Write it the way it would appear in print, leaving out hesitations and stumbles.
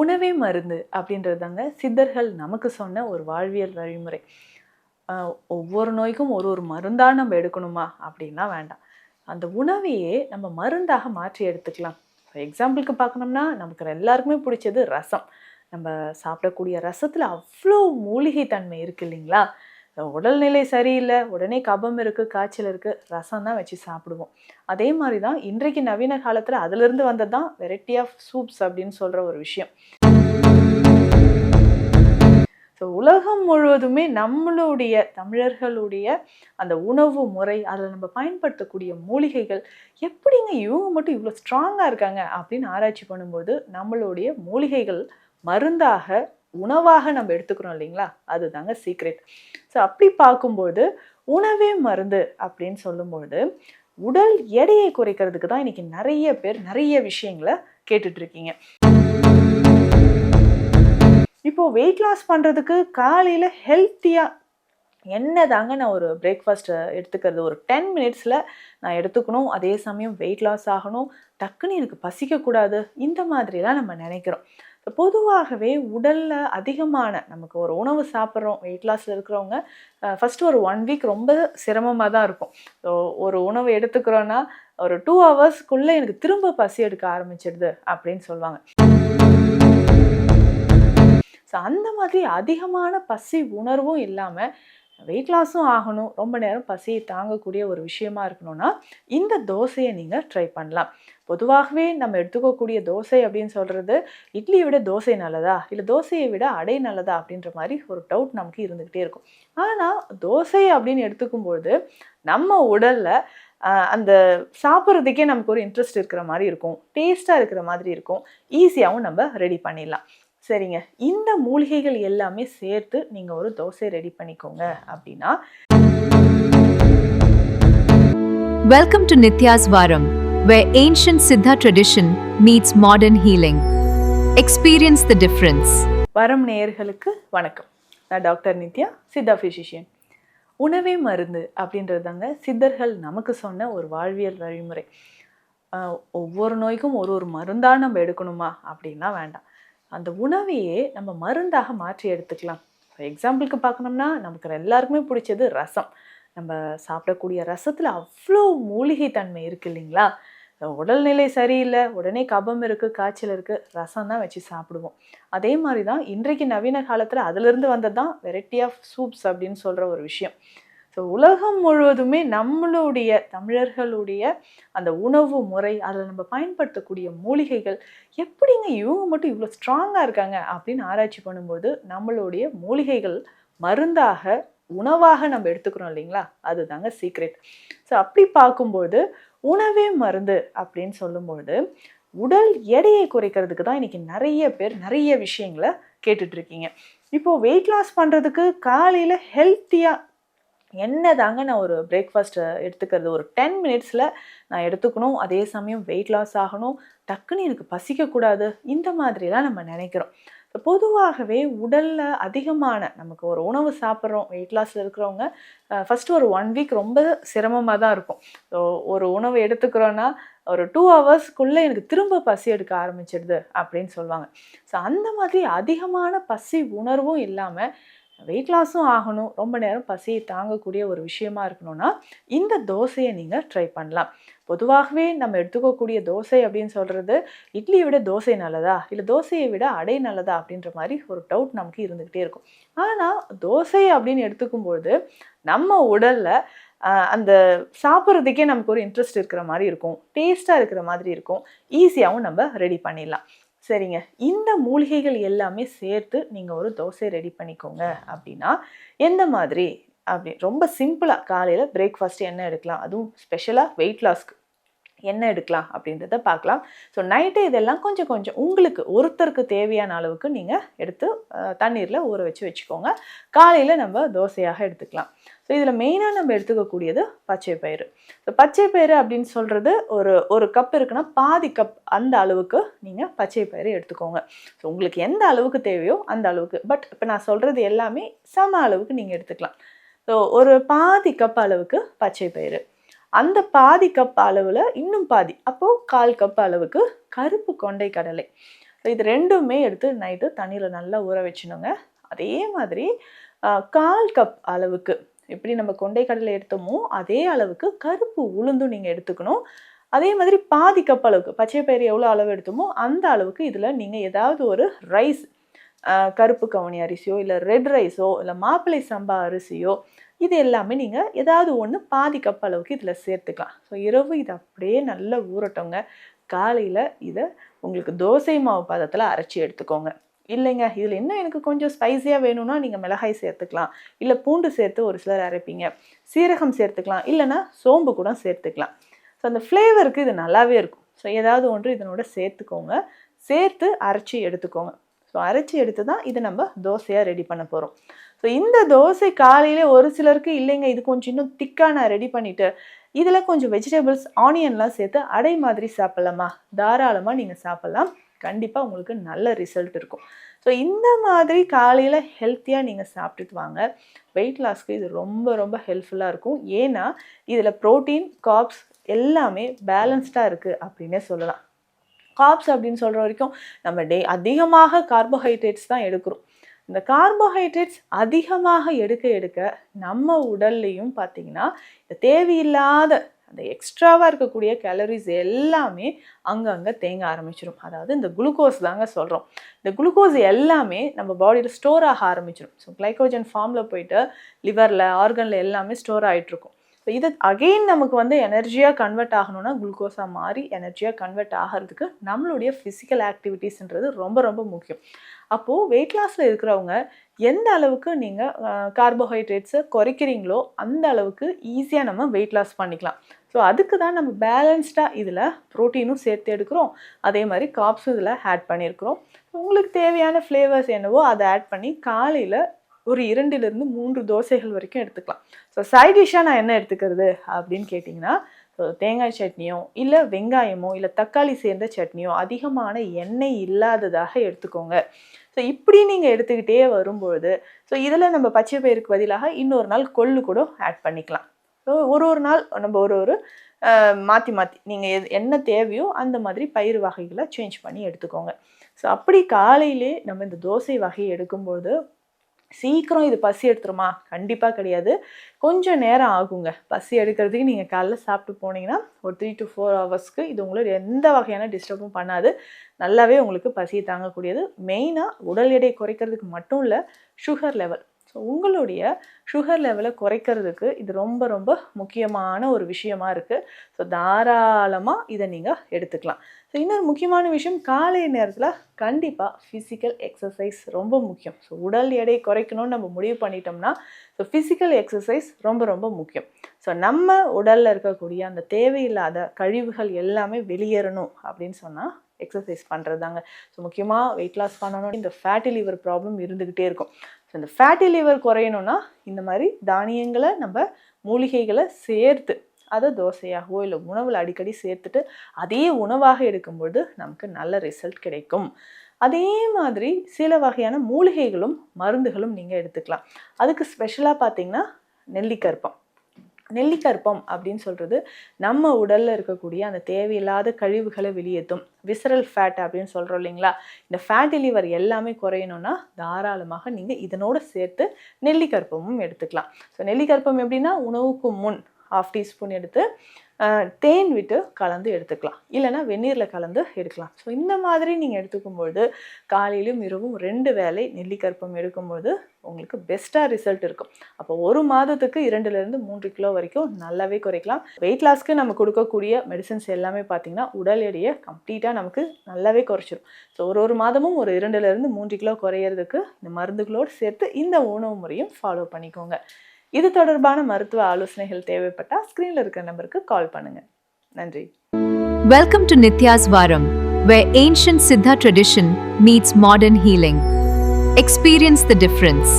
உணவே மருந்து அப்படின்றது தாங்க சித்தர்கள் நமக்கு சொன்ன ஒரு வாழ்வியல் வழிமுறை. ஒவ்வொரு நோய்க்கும் ஒரு ஒரு மருந்தா நம்ம எடுக்கணுமா அப்படின்லாம் வேண்டாம். அந்த உணவையே நம்ம மருந்தாக மாற்றி எடுத்துக்கலாம். ஃபார் எக்ஸாம்பிளுக்கு பார்க்கணும்னா, நமக்கு எல்லாருக்குமே பிடிச்சது ரசம். நம்ம சாப்பிடக்கூடிய ரசத்துல அவ்ளோ மூலிகை தன்மை இருக்கு இல்லைங்களா? உடல்நிலை சரியில்ல, உடனே கபம் இருக்கு, காய்ச்சல் இருக்கு, ரசம் தான் வச்சு சாப்பிடுவோம். அதே மாரி தான் இன்றைக்கு நவீன காலத்துல அதிலிருந்து வந்தது தான் வெரைட்டி ஆஃப் சூப்ஸ் அப்படின்னு சொல்ற ஒரு விஷயம். ஸோ உலகம் முழுவதுமே நம்மளுடைய தமிழர்களுடைய அந்த உணவு முறை, அதில் நம்ம பயன்படுத்தக்கூடிய மூலிகைகள் எப்படிங்க இவங்க மட்டும் இவ்வளோ ஸ்ட்ராங்காக இருக்காங்க அப்படின்னு ஆராய்ச்சி பண்ணும்போது நம்மளுடைய மூலிகைகள் மருந்தாக உணவாக நம்ம எடுத்துக்கிறோம் இல்லைங்களா, அதுதாங்க சீக்ரெட். ஸோ அப்படி பார்க்கும்போது உணவே மருந்து அப்படின்னு சொல்லும்போது உடல் எடையை குறைக்கிறதுக்கு தான் இன்னைக்கு நிறைய பேர் நிறைய விஷயங்களை கேட்டுட்டு இருக்கீங்க. இப்போ வெயிட் லாஸ் பண்ணுறதுக்கு காலையில் ஹெல்த்தியாக என்னதாங்க நான் ஒரு பிரேக்ஃபாஸ்ட் எடுத்துக்கிறது, ஒரு 10 மினிட்ஸில் நான் எடுத்துக்கணும், அதே சமயம் வெயிட் லாஸ் ஆகணும், டக்குன்னு எனக்கு பசிக்கக்கூடாது, இந்த மாதிரிலாம் நம்ம நினைக்கிறோம். பொதுவாகவே உடலில் அதிகமான நமக்கு ஒரு உணவு சாப்பிட்றோம், வெயிட் லாஸில் இருக்கிறவங்க ஃபஸ்ட்டு ஒரு 1 வீக் ரொம்ப சிரமமாக தான் இருக்கும். ஸோ ஒரு உணவு எடுத்துக்கிறோன்னா ஒரு 2 ஹவர்ஸ்க்குள்ளே எனக்கு திரும்ப பசி எடுக்க ஆரம்பிச்சிடுது அப்படின்னு சொல்லுவாங்க. ஸோ அந்த மாதிரி அதிகமான பசி உணர்வும் இல்லாமல் வெயிட் லாஸும் ஆகணும், ரொம்ப நேரம் பசியை தாங்கக்கூடிய ஒரு விஷயமா இருக்கணும்னா இந்த தோசையை நீங்கள் ட்ரை பண்ணலாம். பொதுவாகவே நம்ம எடுத்துக்கக்கூடிய தோசை அப்படின்னு சொல்கிறது, இட்லியை விட தோசை நல்லதா இல்லை தோசையை விட அடை நல்லதா அப்படின்ற மாதிரி ஒரு டவுட் நமக்கு இருந்துக்கிட்டே இருக்கும். ஆனால் தோசை அப்படின்னு எடுத்துக்கும்போது நம்ம உடலில் அந்த சாப்பிட்றதுக்கே நமக்கு ஒரு இன்ட்ரெஸ்ட் இருக்கிற மாதிரி இருக்கும், டேஸ்ட்டாக இருக்கிற மாதிரி இருக்கும், ஈஸியாகவும் நம்ம ரெடி பண்ணிடலாம். சரிங்க, இந்த மூலிகைகள் எல்லாமே சேர்த்து நீங்க ஒரு தோசை ரெடி பண்ணிக்கோங்க அப்படின்னா. Welcome to Nitya's Varam, where ancient Siddha tradition meets modern healing. Experience the difference. வரம் நேயர்களுக்கு வணக்கம். நான் டாக்டர் நித்யா, சித்தா பிசிஷியன். உணவே மருந்து அப்படின்றது தாங்க சித்தர்கள் நமக்கு சொன்ன ஒரு வாழ்வியல் வழிமுறை. ஒவ்வொரு நோய்க்கும் ஒரு ஒரு மருந்தா நம்ம எடுக்கணுமா அப்படின்லாம் வேண்டாம். அந்த உணவையே நம்ம மருந்தாக மாற்றி எடுத்துக்கலாம். ஃபார் எக்ஸாம்பிளுக்கு பார்க்கணும்னா, நமக்கு எல்லாருக்குமே பிடிச்சது ரசம். நம்ம சாப்பிடக்கூடிய ரசத்தில் அவ்வளோ மூலிகை தன்மை இருக்குது இல்லைங்களா? உடல்நிலை சரியில்லை, உடனே கபம் இருக்குது, காய்ச்சல் இருக்குது, ரசம் தான் வச்சு சாப்பிடுவோம். அதே மாதிரி தான் இன்றைக்கு நவீன காலத்தில் அதிலிருந்து வந்தது தான் வெரைட்டி ஆஃப் சூப்ஸ் அப்படின்னு சொல்கிற ஒரு விஷயம். ஸோ உலகம் முழுவதுமே நம்மளுடைய தமிழர்களுடைய அந்த உணவு முறை, அதில் நம்ம பயன்படுத்தக்கூடிய மூலிகைகள் எப்படிங்க இவங்க மட்டும் இவ்வளோ ஸ்ட்ராங்காக இருக்காங்க அப்படின்னு ஆராய்ச்சி பண்ணும்போது நம்மளுடைய மூலிகைகள் மருந்தாக உணவாக நம்ம எடுத்துக்கிறோம் இல்லைங்களா, அதுதாங்க சீக்ரெட். ஸோ அப்படி பார்க்கும்போது உணவே மருந்து அப்படின்னு சொல்லும்போது உடல் எடையை குறைக்கிறதுக்கு தான் இன்னைக்கு நிறைய பேர் நிறைய விஷயங்களை கேட்டுட்டு இருக்கீங்க. இப்போ வெயிட் லாஸ் பண்ணுறதுக்கு காலையில் ஹெல்த்தியாக என்னதாங்க நான் ஒரு பிரேக்ஃபாஸ்ட் எடுத்துக்கிறது, ஒரு 10 மினிட்ஸில் நான் எடுத்துக்கணும், அதே சமயம் வெயிட் லாஸ் ஆகணும், டக்குன்னு எனக்கு பசிக்கக்கூடாது, இந்த மாதிரிலாம் நம்ம நினைக்கிறோம். பொதுவாகவே உடலில் அதிகமான நமக்கு ஒரு உணவு சாப்பிட்றோம், வெயிட் லாஸில் இருக்கிறவங்க ஃபஸ்ட்டு ஒரு 1 வீக் ரொம்ப சிரமமாக தான் இருக்கும். ஸோ ஒரு உணவு எடுத்துக்கிறோன்னா ஒரு 2 ஹவர்ஸ்க்குள்ளே எனக்கு திரும்ப பசி எடுக்க ஆரம்பிச்சிடுது அப்படின்னு சொல்லுவாங்க. ஸோ அந்த மாதிரி அதிகமான பசி உணர்வும் இல்லாமல் வெயிட் லாஸும் ஆகணும், ரொம்ப நேரம் பசியை தாங்கக்கூடிய ஒரு விஷயமா இருக்கணும்னா இந்த தோசையை நீங்கள் ட்ரை பண்ணலாம். பொதுவாகவே நம்ம எடுத்துக்கக்கூடிய தோசை அப்படின்னு சொல்கிறது, இட்லியை விட தோசை நல்லதா இல்லை தோசையை விட அடை நல்லதா அப்படின்ற மாதிரி ஒரு டவுட் நமக்கு இருந்துக்கிட்டே இருக்கும். ஆனால் தோசை அப்படின்னு எடுத்துக்கும்போது நம்ம உடலில் அந்த சாப்பிட்றதுக்கே நமக்கு ஒரு இன்ட்ரெஸ்ட் இருக்கிற மாதிரி இருக்கும், டேஸ்ட்டாக இருக்கிற மாதிரி இருக்கும், ஈஸியாகவும் நம்ம ரெடி பண்ணிடலாம். சரிங்க, இந்த மூலிகைகள் எல்லாமே சேர்த்து நீங்கள் ஒரு தோசை ரெடி பண்ணிக்கோங்க அப்படின்னா எந்த மாதிரி அப்படி ரொம்ப சிம்பிளாக காலையில் பிரேக்ஃபாஸ்ட் என்ன எடுக்கலாம், அதுவும் ஸ்பெஷலாக வெயிட் லாஸ்க்கு என்ன எடுக்கலாம் அப்படின்றத பார்க்கலாம். ஸோ நைட்டு இதெல்லாம் கொஞ்சம் கொஞ்சம் உங்களுக்கு ஒருத்தருக்கு தேவையான அளவுக்கு நீங்கள் எடுத்து தண்ணீரில் ஊற வச்சுக்கோங்க. காலையில் நம்ம தோசையாக எடுத்துக்கலாம். ஸோ இதில் மெயினாக நம்ம எடுத்துக்கக்கூடியது பச்சை பயிறு. ஸோ பச்சை பயிறு அப்படின்னு சொல்கிறது ஒரு கப் இருக்குன்னா பாதி கப் அந்த அளவுக்கு நீங்கள் பச்சை பயிறு எடுத்துக்கோங்க. ஸோ உங்களுக்கு எந்த அளவுக்கு தேவையோ அந்த அளவுக்கு. பட் இப்போ நான் சொல்கிறது எல்லாமே சம அளவுக்கு நீங்கள் எடுத்துக்கலாம். ஸோ ஒரு பாதி கப் அளவுக்கு பச்சை பயிறு, அந்த பாதி கப் அளவில் இன்னும் பாதி, அப்போது 1/4 கப் அளவுக்கு கருப்பு கொண்டை கடலை, ஸோ இது ரெண்டுமே எடுத்து நைட்டு தண்ணியில் நல்லா ஊற வச்சுணுங்க. அதே மாதிரி 1/4 கப் அளவுக்கு எப்படி நம்ம கொண்டைக்கடலை எடுத்தோமோ அதே அளவுக்கு கருப்பு உளுந்தும் நீங்கள் எடுத்துக்கணும். அதே மாதிரி பாதி கப் அளவுக்கு பச்சை பயிறு எவ்வளோ அளவு எடுத்தோமோ அந்த அளவுக்கு இதில் நீங்கள் ஏதாவது ஒரு ரைஸ், கருப்பு கவுனி அரிசியோ இல்லை ரெட் ரைஸோ இல்லை மாப்பிள்ளை சம்பா அரிசியோ, இது எல்லாமே நீங்கள் ஏதாவது ஒன்று பாதி கப் அளவுக்கு இதில் சேர்த்துக்கலாம். ஸோ இரவு இதை அப்படியே நல்லா ஊறட்டோங்க. காலையில் இதை உங்களுக்கு தோசை மாவு பதத்தில் அரைச்சி எடுத்துக்கோங்க. இல்லைங்க இதில் இன்னும் எனக்கு கொஞ்சம் ஸ்பைஸியாக வேணும்னா நீங்கள் மிளகாய் சேர்த்துக்கலாம், இல்லை பூண்டு சேர்த்து ஒரு சிலர் அரைப்பீங்க, சீரகம் சேர்த்துக்கலாம், இல்லைன்னா சோம்பு கூட சேர்த்துக்கலாம். ஸோ அந்த ஃப்ளேவருக்கு இது நல்லாவே இருக்கும். ஸோ ஏதாவது ஒன்று இதனோட சேர்த்துக்கோங்க, சேர்த்து அரைச்சி எடுத்துக்கோங்க. ஸோ அரைச்சி எடுத்து தான் இதை நம்ம தோசையாக ரெடி பண்ண போகிறோம். ஸோ இந்த தோசை காலையிலே ஒரு சிலருக்கு இல்லைங்க இது கொஞ்சம் இன்னும் திக்காக நான் ரெடி பண்ணிவிட்டு இதில் கொஞ்சம் வெஜிடபிள்ஸ், ஆனியன்லாம் சேர்த்து அடை மாதிரி சாப்பிட்லாமா? தாராளமாக நீங்கள் சாப்பிட்லாம். கண்டிப்பாக உங்களுக்கு நல்ல ரிசல்ட் இருக்கும். ஸோ இந்த மாதிரி காலையில் ஹெல்த்தியாக நீங்கள் சாப்பிட்டுட்டு வாங்க. வெயிட் லாஸ்க்கு இது ரொம்ப ரொம்ப ஹெல்ப்ஃபுல்லாக இருக்கும். ஏன்னா இதில் ப்ரோட்டீன், கார்ப்ஸ் எல்லாமே பேலன்ஸ்டாக இருக்குது அப்படின்னே சொல்லலாம். கார்ப்ஸ் அப்படின்னு சொல்கிற வரைக்கும் நம்ம அதிகமாக கார்போஹைட்ரேட்ஸ் தான் எடுக்கிறோம். இந்த கார்போஹைட்ரேட்ஸ் அதிகமாக எடுக்க நம்ம உடல்லையும் பார்த்திங்கன்னா இந்த தேவையில்லாத அந்த எக்ஸ்ட்ராவாக இருக்கக்கூடிய கேலரிஸ் எல்லாமே அங்கங்கே தேங்க ஆரம்பிச்சிடும். அதாவது இந்த குளுக்கோஸ் தாங்க சொல்கிறோம். இந்த குளுக்கோஸ் எல்லாமே நம்ம பாடியில் ஸ்டோர் ஆக ஆரம்பிச்சிடும். ஸோ கிளைக்கோஜன் ஃபார்மில் போயிட்டு லிவரில், ஆர்கனில் எல்லாமே ஸ்டோர் ஆகிட்ருக்கும். ஸோ இது அகெயின் நமக்கு எனர்ஜியாக கன்வெர்ட் ஆகணும்னா குளுக்கோஸாக மாறி எனர்ஜியாக கன்வெர்ட் ஆகிறதுக்கு நம்மளுடைய ஃபிசிக்கல் ஆக்டிவிட்டீஸ்ன்றது ரொம்ப ரொம்ப முக்கியம். அப்போது வெயிட் லாஸில் இருக்கிறவங்க எந்த அளவுக்கு நீங்கள் கார்போஹைட்ரேட்ஸை குறைக்கிறீங்களோ அந்த அளவுக்கு ஈஸியாக நம்ம வெயிட் லாஸ் பண்ணிக்கலாம். ஸோ அதுக்கு தான் நம்ம பேலன்ஸ்டாக இதில் ப்ரோட்டீனும் சேர்த்து எடுக்கிறோம், அதே மாதிரி கார்ப்ஸும் இதில் ஆட் பண்ணியிருக்கிறோம். உங்களுக்கு தேவையான ஃப்ளேவர்ஸ் என்னவோ அதை ஆட் பண்ணி காலையில் ஒரு 2லிருந்து 3 தோசைகள் வரைக்கும் எடுத்துக்கலாம். ஸோ சைட் டிஷ்ஷாக நான் என்ன எடுத்துக்கிறது அப்படின்னு கேட்டிங்கன்னா, ஸோ தேங்காய் சட்னியோ இல்லை வெங்காயமோ இல்லை தக்காளி சேர்ந்த சட்னியோ அதிகமான எண்ணெய் இல்லாததாக எடுத்துக்கோங்க. ஸோ இப்படி நீங்கள் எடுத்துக்கிட்டே வரும்பொழுது ஸோ இதில் நம்ம பச்சை பயிருக்கு பதிலாக இன்னொரு நாள் கொள்ளு கூட ஆட் பண்ணிக்கலாம். ஸோ ஒரு நாள் நம்ம ஒரு மாற்றி நீங்கள் என்ன தேவையோ அந்த மாதிரி பயிர் வகைகளை சேஞ்ச் பண்ணி எடுத்துக்கோங்க. ஸோ அப்படி காலையிலே நம்ம இந்த தோசை வகையை எடுக்கும்போது சீக்கிரம் இது பசி எடுத்துருமா? கண்டிப்பாக கிடையாது. கொஞ்சம் நேரம் ஆகுங்க பசி எடுக்கிறதுக்கு. நீங்கள் காலைல சாப்பிட்டு போனீங்கன்னா ஒரு 3 to 4 ஹவர்ஸ்க்கு இது உங்களுக்கு எந்த வகையான டிஸ்டர்பும் பண்ணாது. நல்லாவே உங்களுக்கு பசியை தாங்கக்கூடியது. மெயினாக உடல் எடை குறைக்கிறதுக்கு மட்டும் இல்லை, சுகர் லெவல். ஸோ உங்களுடைய சுகர் லெவலை குறைக்கிறதுக்கு இது ரொம்ப ரொம்ப முக்கியமான ஒரு விஷயமா இருக்குது. ஸோ தாராளமாக இதை நீங்கள் எடுத்துக்கலாம். ஸோ இன்னொரு முக்கியமான விஷயம், காலை நேரத்தில் கண்டிப்பாக ஃபிசிக்கல் எக்ஸசைஸ் ரொம்ப முக்கியம். ஸோ உடல் எடை குறைக்கணும்னு நம்ம முடிவு பண்ணிட்டோம்னா ஸோ ஃபிசிக்கல் எக்ஸசைஸ் ரொம்ப ரொம்ப முக்கியம். ஸோ நம்ம உடலில் இருக்கக்கூடிய அந்த தேவையில்லாத கழிவுகள் எல்லாமே வெளியேறணும் அப்படின்னு சொன்னால் எக்ஸசைஸ் பண்ணுறது தாங்க. ஸோ முக்கியமாக வெயிட் லாஸ் பண்ணணும், இந்த ஃபேட்டி லிவர் ப்ராப்ளம் இருந்துக்கிட்டே இருக்கும். ஸோ இந்த ஃபேட்டி லிவர் குறையணும்னா இந்த மாதிரி தானியங்களை, நம்ம மூலிகைகளை சேர்த்து அதை தோசையாகவோ இல்லை உணவில் அடிக்கடி சேர்த்துட்டு அதே உணவாக எடுக்கும்பொழுது நமக்கு நல்ல ரிசல்ட் கிடைக்கும். அதே மாதிரி சில வகையான மூலிகைகளும் மருந்துகளும் நீங்கள் எடுத்துக்கலாம். அதுக்கு ஸ்பெஷலாக பார்த்தீங்கன்னா நெல்லிக்கற்பம். நெல்லிக்கற்பம் அப்படின்னு சொல்கிறது நம்ம உடலில் இருக்கக்கூடிய அந்த தேவையில்லாத கழிவுகளை வெளியேற்றும். விசரல் ஃபேட் அப்படின்னு சொல்கிறோம் இல்லைங்களா, இந்த ஃபேட்டி லிவர் எல்லாமே குறையணும்னா தாராளமாக நீங்கள் இதனோடு சேர்த்து நெல்லிக்கற்பமும் எடுத்துக்கலாம். ஸோ நெல்லிக்கற்பம் எப்படின்னா, உணவுக்கு முன் 1/2 டீஸ்பூன் எடுத்து தேன் விட்டு கலந்து எடுத்துக்கலாம், இல்லைனா வெந்நீரில் கலந்து எடுக்கலாம். ஸோ இந்த மாதிரி நீங்கள் எடுத்துக்கும்பொழுது காலையிலும் இரவும் 2 வேளை நெல்லிக்கற்பம் எடுக்கும்போது உங்களுக்கு பெஸ்ட்டாக ரிசல்ட் இருக்கும். அப்போ 1 மாதத்துக்கு 2லிருந்து 3 கிலோ வரைக்கும் நல்லாவே குறைக்கலாம். வெயிட் லாஸ்க்கு நம்ம கொடுக்கக்கூடிய மெடிசன்ஸ் எல்லாமே பார்த்திங்கன்னா உடல் எடையை கம்ப்ளீட்டாக நமக்கு நல்லாவே குறைச்சிடும். ஸோ ஒரு மாதமும் ஒரு 2லிருந்து 3 கிலோ குறையிறதுக்கு இந்த மருந்துகளோடு சேர்த்து இந்த உணவு முறையும் ஃபாலோ பண்ணிக்கோங்க. இது தொடர்பான மருத்துவ ஆலோசனைகள் தேவைப்பட்டால் ஸ்க்ரீனில் இருக்கிற நம்பருக்கு கால் பண்ணுங்கள். நன்றி. Welcome to Nitya's Varam, where ancient Siddha tradition meets modern healing. Experience the difference.